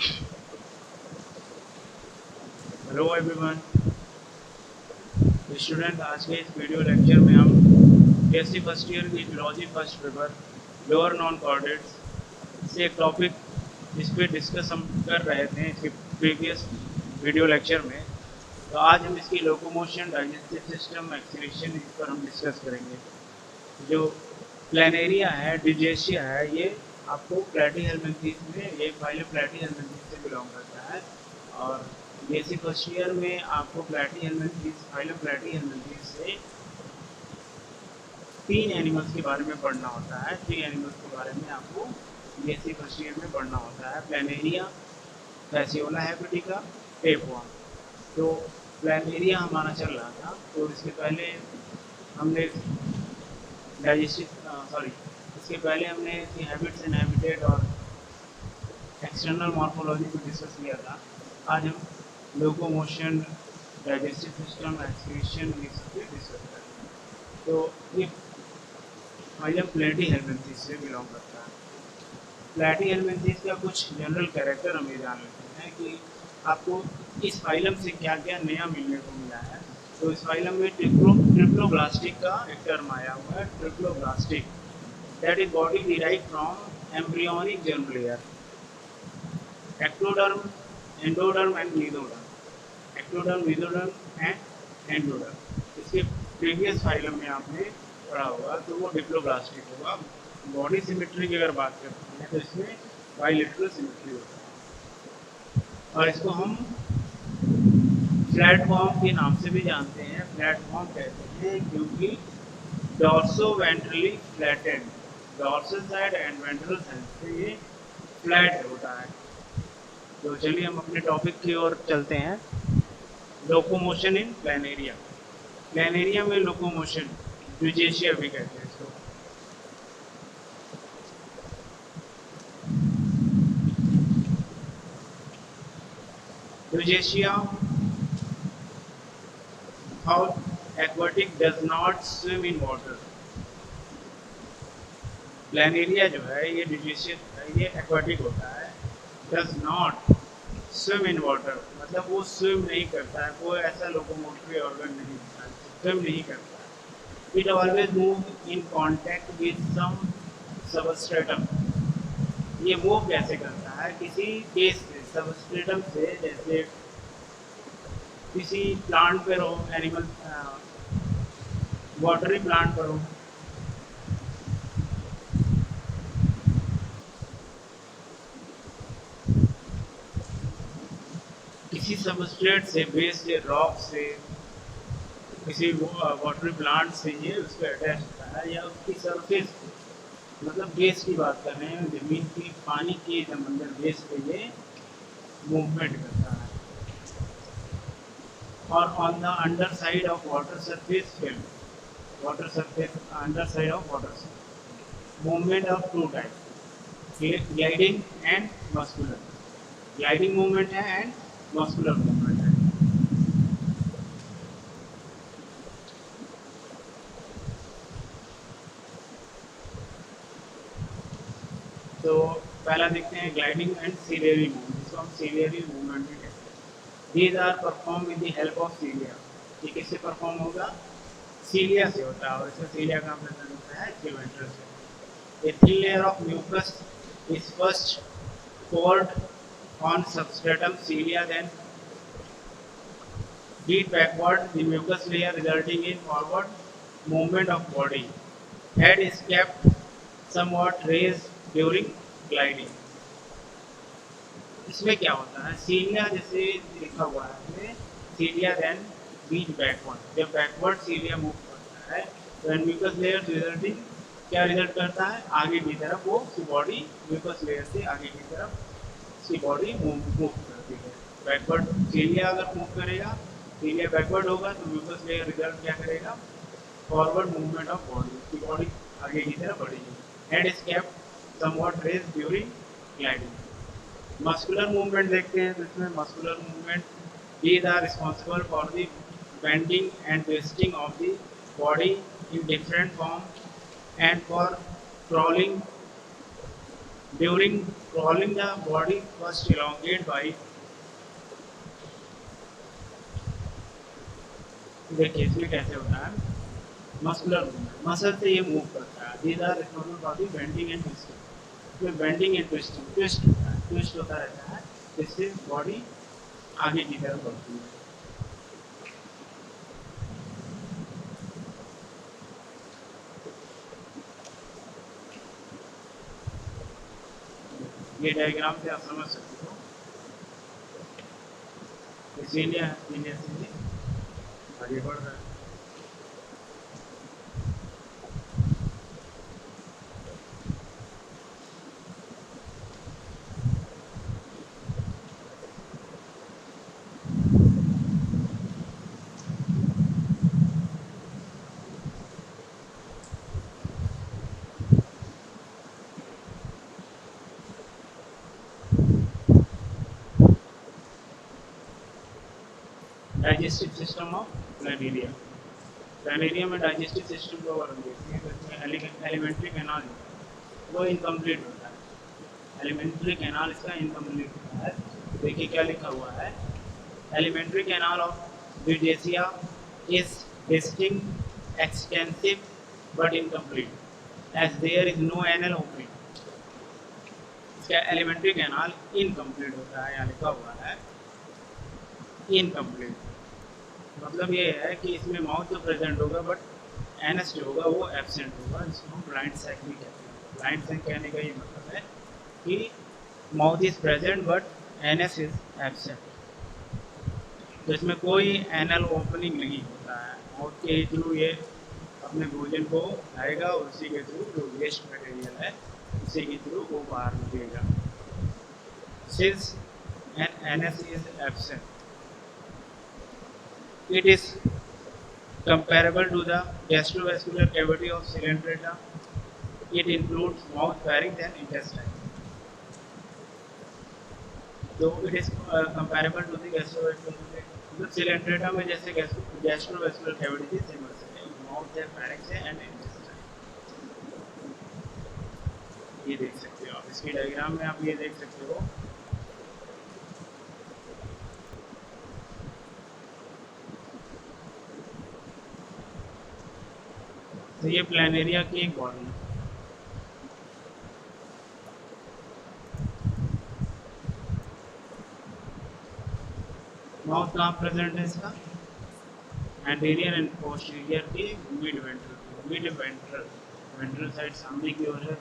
Hello everyone student, आज के इस वीडियो लेक्चर में हम बीएससी फर्स्ट ईयर की philology first paper lower non chordates से एक टॉपिक इस पर डिस्कस हम कर रहे थे इसके प्रीवियस वीडियो लेक्चर में। तो आज हम इसकी लोकोमोशन, डाइजेस्टिव सिस्टम, एक्सक्रीशन इस पर हम डिस्कस करेंगे। जो प्लानेरिया है, डिजेशिया है, ये आपको प्लेटीहेल्मिन्थीज में, ये फाइलम प्लेटीहेल्मिन्थीज से बिलोंग करता है। और बेसिक फर्स्ट ईयर में आपको प्लेटीहेल्मिन्थीज, फाइलम प्लेटीहेल्मिन्थीज से 3 एनिमल्स के बारे में पढ़ना होता है। 3 एनिमल्स के बारे में आपको बेसिक फर्स्ट ईयर में पढ़ना होता है। Planaria, Fasciola hepatica, tapeworm. तो प्लानेरिया हमारा चल रहा था, तो इसके पहले हमने इसके पहले हमने इसकी हैबिट्स एंड हैबिटेट और एक्सटर्नल मॉर्फोलॉजी को डिस्कस किया था। आज हम लोकोमोशन, डाइजेस्टिव सिस्टम, एक्सक्रीशन ये सब पे डिस्कस करेंगे। तो ये फाइलम प्लेटीहेल्मिन्थीज से बिलोंग करता है। प्लेटीहेल्मिन्थीज का कुछ जनरल कैरेक्टर हम ये जान लेते हैं कि आपको इस फाइलम से क्या क्या नया मिलने को मिला है। तो इस फाइलम में ट्रिप्लोब्लास्टिक का एक टर्म आया हुआ है, triploblastic, that is body derived from embryonic germ layer, ectoderm, endoderm and mesoderm. Ectoderm, mesoderm and endoderm. इसके प्रीवियस फाइलम में आपने पढ़ा होगा, तो वो डिप्लोब्लास्टिक होगा। बॉडी सिमेट्री की अगर बात करते हैं तो इसमें बाइलेटरल सिमेट्री होता है। और इसको हम फ्लैट फॉर्म के नाम से भी जानते हैं। फ्लैट फॉर्म कहते हैं क्योंकि dorso ventrally flattened, dorsal side and ventral side से ये फ्लैट होता है। तो चलिए हम अपने टॉपिक की ओर चलते हैं। Locomotion in planaria. प्लानेरिया में लोकोमोशन, ड्यूजेशिया भी कहते हैं इसको। Dugesia, how aquatic, does not swim in water. Planaria जो है ये ड्यूजेशिया, ये एक्वाटिक होता है। Does not swim in water, मतलब वो स्विम नहीं करता है, कोई ऐसा लोकोमोटरी ऑर्गन नहीं होता है, स्विम नहीं करता है। It always move in contact with some substratum. ये मूव कैसे करता है? किसी बेस से, सबस्ट्रेटम से, जैसे किसी प्लांट पर हो, एनिमल वाटरी प्लांट पर हो, किसी सबस्ट्रेट से, बेस से, रॉक से, किसी वाटरी प्लांट से ये उस पर अटैच होता है, या उसकी सरफेस, मतलब बेस की बात कर रहे हैं, जमीन की, पानी के समंदर बेस पे ये मूवमेंट करता है। और on the under side of water surface film, water surface, under side of water surface, movement of two type, gliding and muscular. Gliding movement है एंड मस्कुलर मूवमेंट है। तो पहला देखते हैं ग्लाइडिंग एंड सीलियरी मूवमेंट, जिसको हम ciliary movement भी कहते हैं। These are perform with the help of cilia. ये किससे परफॉर्म होगा? सीलिया से होता है। और इसका सीलिया का प्रेजेंट होता है वेंट्रल से। A thin layer of mucus is first poured on substratum cilia, then beat backward the mucus layer, resulting in forward movement of body. Head is kept somewhat raised during gliding. इसमें क्या होता है? सीलिया जैसे लिखा हुआ है इसमें, सीलिया देन बीट बैकवर्ड। जब बैकवर्ड सीलिया मूव करता है तो म्यूकस लेयर रिजल्टिंग क्या रिजल्ट करता है? आगे की तरफ वो बॉडी म्यूकस लेयर से आगे की तरफ उसकी बॉडी मूव करती है। बैकवर्ड सीलिया अगर मूव करेगा, सीलिया बैकवर्ड होगा तो म्यूकस लेयर रिजल्ट क्या करेगा? फॉरवर्ड मूवमेंट ऑफ बॉडी, उसकी बॉडी आगे की तरफ बढ़ेगी। Head is kept somewhat raised during gliding. Muscular movement देखते हैं तो इसमें muscular movement, these are responsible for the bending and twisting of the body in different form and for crawling during crawling the body first elongate by, देखिए इसमें कैसे होता है, muscular movement, muscle से ये मूव करता है। These are responsible for the bending and twisting. इसमें बेंडिंग एंड ट्विस्टिंग, ट्विस्ट होता है, ट्विस्ट होता रहता है, जिससे बॉडी आगे की तरफ बढ़ती है। ये डायग्राम से आप समझ सकते हो। इसीलिए आगे बढ़ रहा है। Digestive system of Planaria. Planaria में डाइजेस्टिव सिस्टम को वर्णन देखते हैं, तो इसमें एलिमेंट्री कैनाल वो इनकम्प्लीट होता है। एलिमेंट्री कैनाल इसका इनकम्प्लीट होता है। देखिए क्या लिखा हुआ है, alimentary canal of Dugesia is distinct, extensive but incomplete as there is no anal opening. इसका एलिमेंट्री कैनाल इनकम्प्लीट होता है, यहाँ लिखा हुआ है इनकम्प्लीट। मतलब ये है कि इसमें माउथ तो प्रेजेंट होगा बट एनएस जो होगा वो एब्सेंट होगा, जिसको हम ब्लाइंड सैक भी कहते हैं। ब्लाइंड सैक कहने का ये मतलब है कि mouth is present but NS is absent. तो इसमें कोई एनल ओपनिंग नहीं होता है, माउथ के थ्रू ये अपने भोजन को खाएगा और उसी के थ्रू जो वेस्ट मटेरियल है उसी के थ्रू वो बाहर निकलेगा। Since an NS is absent, it is comparable to the gastrovascular cavity of Coelenterata. It includes mouth, pharynx and intestine. So it is comparable to the gastrovascular, मतलब Coelenterata में जैसे gastrovascular cavity थी same वैसे है, mouth है, pharynx है and intestine। ये देख सकते हो आप, इसकी डायग्राम में आप ये देख सकते हो। तो ये प्लानेरिया की एक बॉडी है। माउथ कहाँ प्रेजेंट है इसका, एंटीरियर एंड पोस्टीरियर की mid ventral, mid ventral, ventral side सामने की ओर है,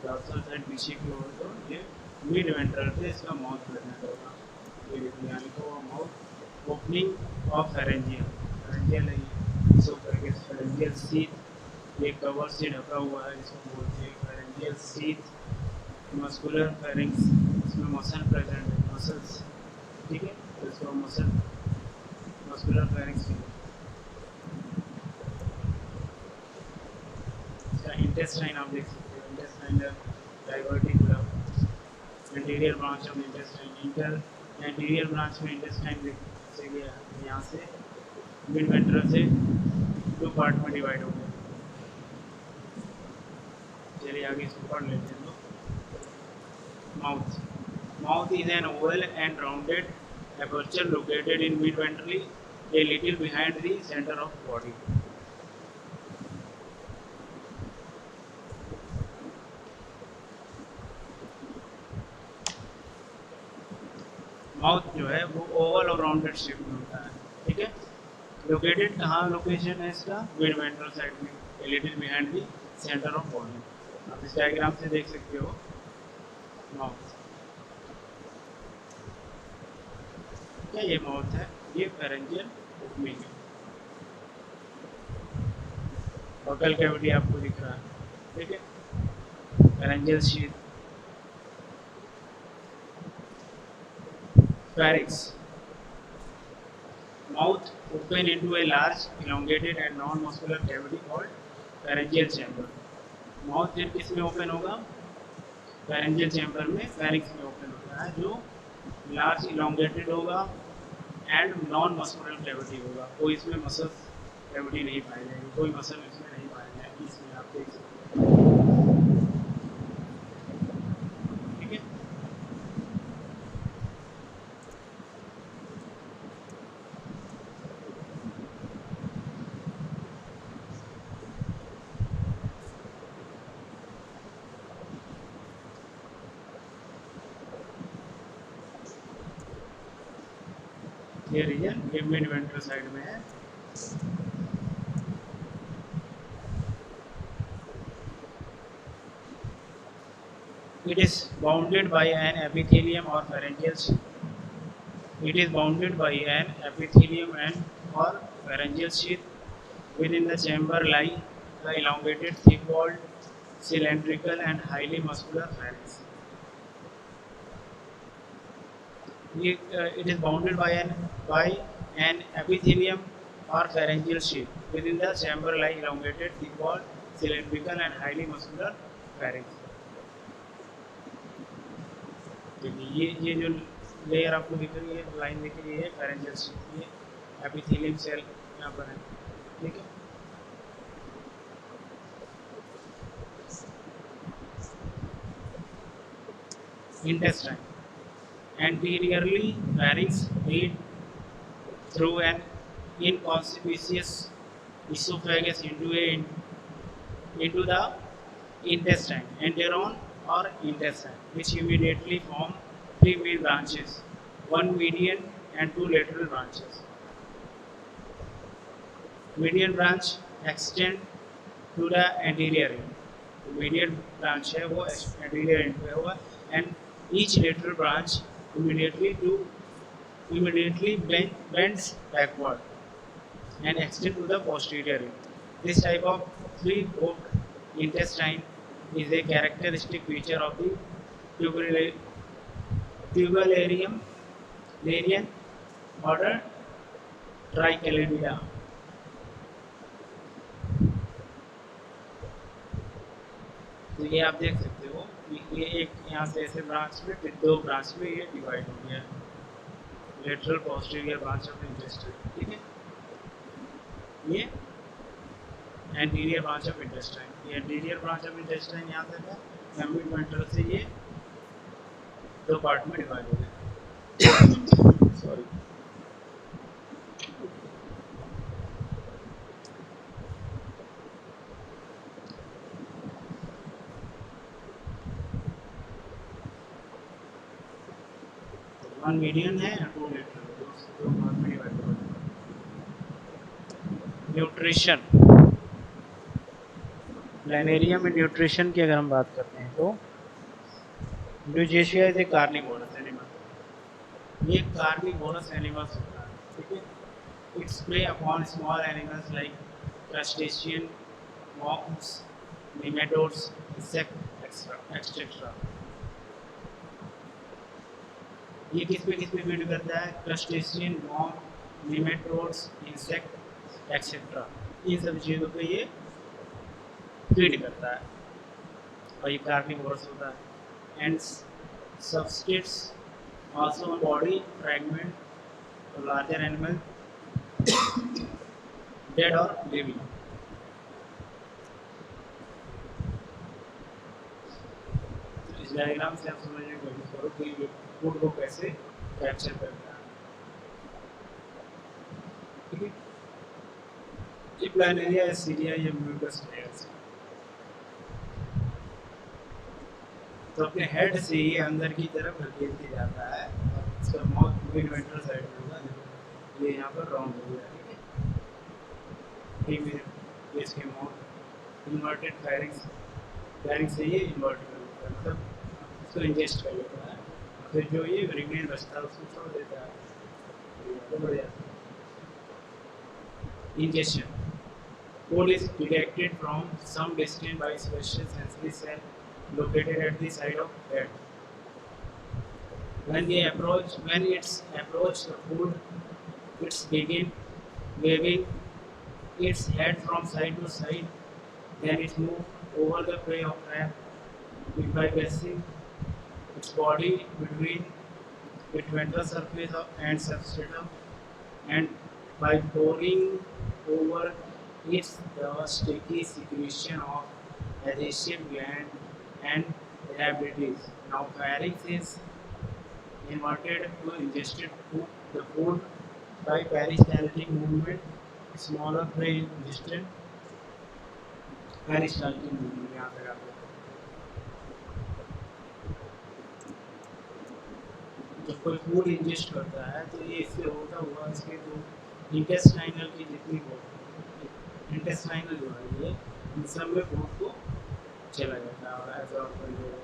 डॉर्सल साइड पीछे की ओर, तो ये मिड वेंट्रल पे इसका माउथ प्रेजेंट होगा। ये यहाँ लिखा हुआ mouth, opening of pharyngeal, pharyngeal है ये, सो करके फेरेंजियल सीथ, ये कवर से ढका हुआ है, इसको बोलते हैं फेरेंजियल सीथ। मस्कुलर फेरिंग्स, इसमें मसल प्रेजेंट है, मसल्स, ठीक है, तो इसको मसल मस्कुलर फेरिंग्स। इसका इंटेस्टाइन आप देख सकते हो, intestine diverticulum, anterior branch of intestine, anterior branch में इंटेस्टाइन से गया, यहाँ से मिड वेंट्रल से दो पार्ट में डिवाइड हो गया। चलिए आगे इसको पढ़ लेते हैं। Mouth is an Oval and rounded aperture located in mid ventrally, a little behind the center of body. Mouth जो है वो ओवल और राउंडेड शेप में होता है, ठीक है। लोकेटेड कहाँ लोकेशन है इसका, मिड वेंट्रल साइड में, a little behind the center of body। आप इस डायग्राम से देख सकते हो माउथ, क्या ये माउथ है, ये फेरेंजियल ओपनिंग है। बकल कैविटी आपको दिख रहा है, ठीक है, pharyngeal sheath, pharynx, mouth open into a large elongated and non-muscular cavity called pharyngeal chamber। Mouth फिर किस में ओपन होगा, pharyngeal chamber में, pharynx में ओपन होता है, जो लार्ज इलोंगेटेड होगा एंड नॉन मस्कुलर कैविटी होगा। कोई इसमें मसल कैविटी नहीं पाई जाएगी, कोई मसल इसमें नहीं पाई जाएगी। इसमें आप देख सकते हैं ये रीजन ये मिड वेंट्रल साइड में है। It is bounded by an epithelium or pharyngeal sheath. It is bounded by an epithelium and or pharyngeal sheath. Within the chamber lie the elongated, thick-walled, cylindrical, and highly muscular pharynx. It is bounded by an epithelium or pharyngeal sheath. Within the chamber lie elongated, thick-walled, cylindrical, and highly muscular pharynx. ये जो layer आपको दिख रही है, line दिख रही है, pharyngeal sheath, ये epithelium cell यहाँ पर है, ठीक है। Intestine. Anteriorly, pharynx lead through an inconspicuous esophagus into the intestine, enteron or intestine, which immediately form three main branches, one median and two lateral branches. Median branch extend to the anterior end. Median branch है वो anterior end पे होगा, and each lateral branch immediately bends backward and extend to the posterior end. This type of three-forked intestine is a characteristic feature of the tubularian order Trichelidea. तो ये आप देख सकते हो, ये एक यहाँ से ऐसे ब्रांच में, फिर दो ब्रांच में ये डिवाइड हो गया, lateral posterior branch of intestine, ठीक है। ये एंटीरियर ब्रांच ऑफ इंटेस्टाइन, ये एंटीरियर ब्रांच ऑफ इंटेस्टाइन यहाँ तक है, मिड वेंट्रल से ये दो पार्ट में डिवाइड हो गया। सॉरी। वन मीडियन है, टू लेटरल, दो पार्ट में डिवाइड हो गया। न्यूट्रिशन, प्लानेरिया में न्यूट्रिशन की अगर हम बात करते हैं तो ब्यूजेशिया इज ए कार्निवोरस एनिमल, ये कार्निवोरस एनिमल्स होता है, ठीक है। Its prey upon small animals like crustacean, worms, nematodes, insect, etc. ये किस पे फीड करता है? Crustacean, worm, nematodes, insect etcetera, इन सब चीज़ों पे ये फीड करता है और ये कार्निवोरस होता है। And सबस्टेट्स also body fragment larger animal dead और लिविंग। इस डायग्राम से आप समझने की कोशिश करो कि फूड को कैसे कैप्चर करना है, ठीक है। ये प्लानेरिया एसिडिया या म्यूकस लेयर्स, तो अपने हेड से ये अंदर की तरफ धकेलते जाता है और इसका माउथ मिड वेंट्रल साइड में होगा, ये यहाँ पर राउंड हो गया, ठीक है। ये इसके माउथ इन्वर्टेड फायरिंग्स से ये इन्वर्टेड होता है, मतलब उसको इंजेस्ट कर लेता है, फिर जो ये रिमेन बचता है उसको छोड़ देता है, तो बढ़िया। Ingestion. Food is detected from some distance by special sensory cell located at the side of head. When it's approach the food, it's begin waving its head from side to side. Then it moves over the prey of trap by passing its body between its ventral surface and substratum, and by pouring over its the sticky secretion of adhesive gland and diabetes. Now pharynx is inverted to ingested the food by peristaltic movement, smaller prey ingested peristaltic movement। यहाँ तक जब कोई food ingest करता है तो ये इससे होता हुआ इसके जो इंटेस्टाइनल की जितनी इंटेस्टाइनल जो है ये इन सब में फूड को चला जाता है और एब्जॉर्ब कर लेगा।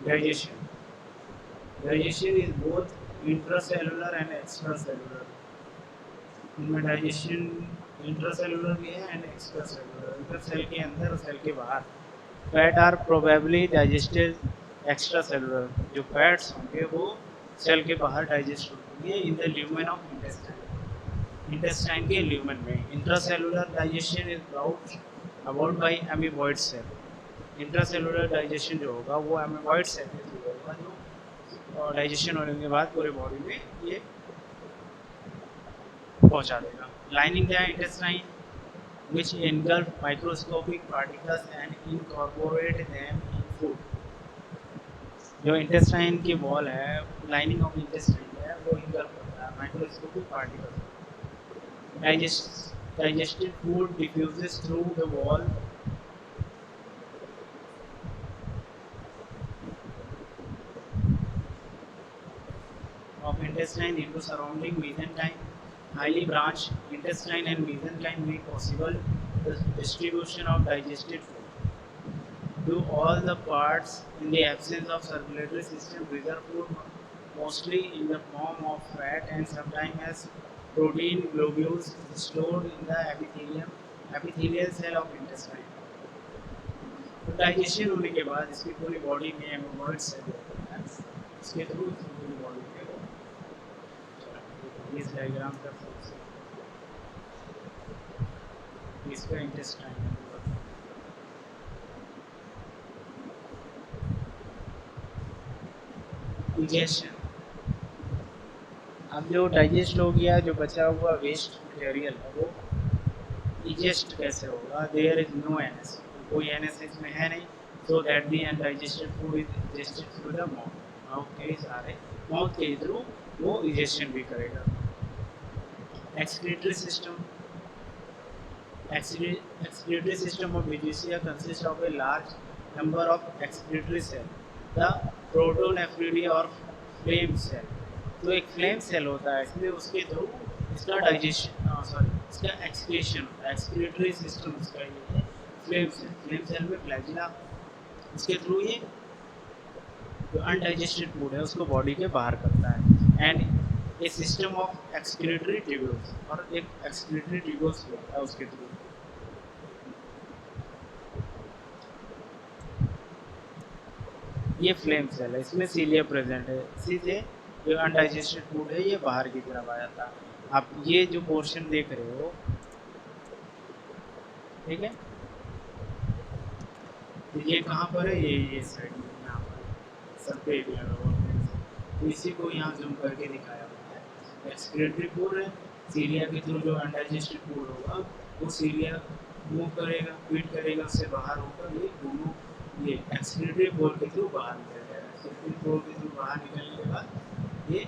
Digestion. Digestion is both intracellular and extracellular. इनमें डाइजेशन इंट्रासेलुलर भी है एंड एक्स्ट्रासेलुलर, इंटर सेल के अंदर और सेल के बाहर। Fat are probably digested extracellular, जो फैट्स होंगे वो सेल के बाहर डाइजेस्ट होंगे in the lumen of intestine, intestine के ल्यूमेन में। Intracellular digestion is about by amoeboid cell. Intracellular digestion जो होगा वो एमीबॉइड सेल के थ्रू होगा, जो डाइजेशन होने के बाद पूरे बॉडी में ये पहुंचा देगा। Lining the intestine which engulf microscopic particles and incorporate them in food. जो इंटेस्टाइन की वॉल है, लाइनिंग ऑफ इंटेस्टाइन है, वो engulf करता है microscopic particles. digested food diffuses through the wall of intestine into surrounding mesenchyme. Highly branched intestine and mesenchyme make possible the distribution of digested food to all the parts in the absence of circulatory system. Preserve food mostly in the form of fat and sometimes as protein globules stored in the epithelial cell of intestine. तो digestion होने के बाद इसकी पूरी body में amoeboid cell होता है, इसके थ्रू पूरी बॉडी में इस डायग्राम का इसका इंटेस्टाइन डाइजेशन। अब जो डाइजेस्ट हो गया, जो बचा हुआ वेस्ट मटेरियल है वो इजेस्ट कैसे होगा? देयर इज नो एनएस, कोई एनएस इसमें है नहीं, so that the undigested food is digested through the mouth के सारे माउथ के थ्रू वो इजेशन भी करेगा। Excretory system. Excretory system of Babesia consists of a large number of excretory cells. The protonephridia और flame cell. तो एक flame cell होता है, इसमें उसके थ्रू इसका डाइजेशन इसका एक्सक्रीशन होता है। excretory system इसका ये है flame cell। flame cell में फ्लैजिला, इसके थ्रू ये जो अनडाइजेस्टेड फूड है उसको बॉडी के बाहर करता है। And A system of excretory tubules, और एक एक्सक्रीटरी ट्यूब्यूल्स होता है उसके थ्रू। ये फ्लेम सेल है, इसमें सीलिया प्रेजेंट है, इसी से जो अनडाइजेस्टेड फूड है ये बाहर की तरफ आ जाता है। आप ये जो पोर्शन देख रहे हो, ठीक है, ये कहाँ पर है? ये साइड में यहाँ पर सबके एरिया में, इसी को यहाँ जूम करके दिखाया हुआ है। एक्सक्रीटरी फूड है, सीलिया के थ्रू जो अनडाइजेस्टेड फूड होगा वो सीलिया मूव करेगा, फीड करेगा, उससे बाहर होकर ये दोनों ये एक्सक्रीटरी फूड के थ्रू बाहर निकल जाएगा। एक्सक्रीटरी फूड के थ्रू बाहर निकलने के बाद ये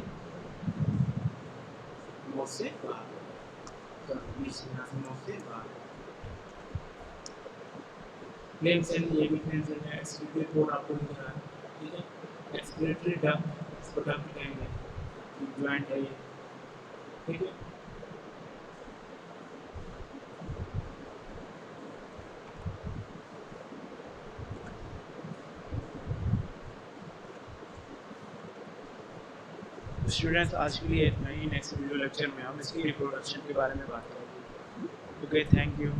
मुंह से बाहर मुंह से बाहर फ्लेम सेल, ये भी फ्लेम सेल है। एक्सक्रीटरी फूड आपको दिख रहा है, ठीक है। एक्सक्रीटरी डक्ट, इसको डक्ट कहेंगे, ज्वाइंट है ये, ठीक है। स्टूडेंट्स, आज के लिए इतना ही। नेक्स्ट वीडियो लेक्चर में हम इसकी रिप्रोडक्शन के बारे में बात करेंगे। Okay, thank you.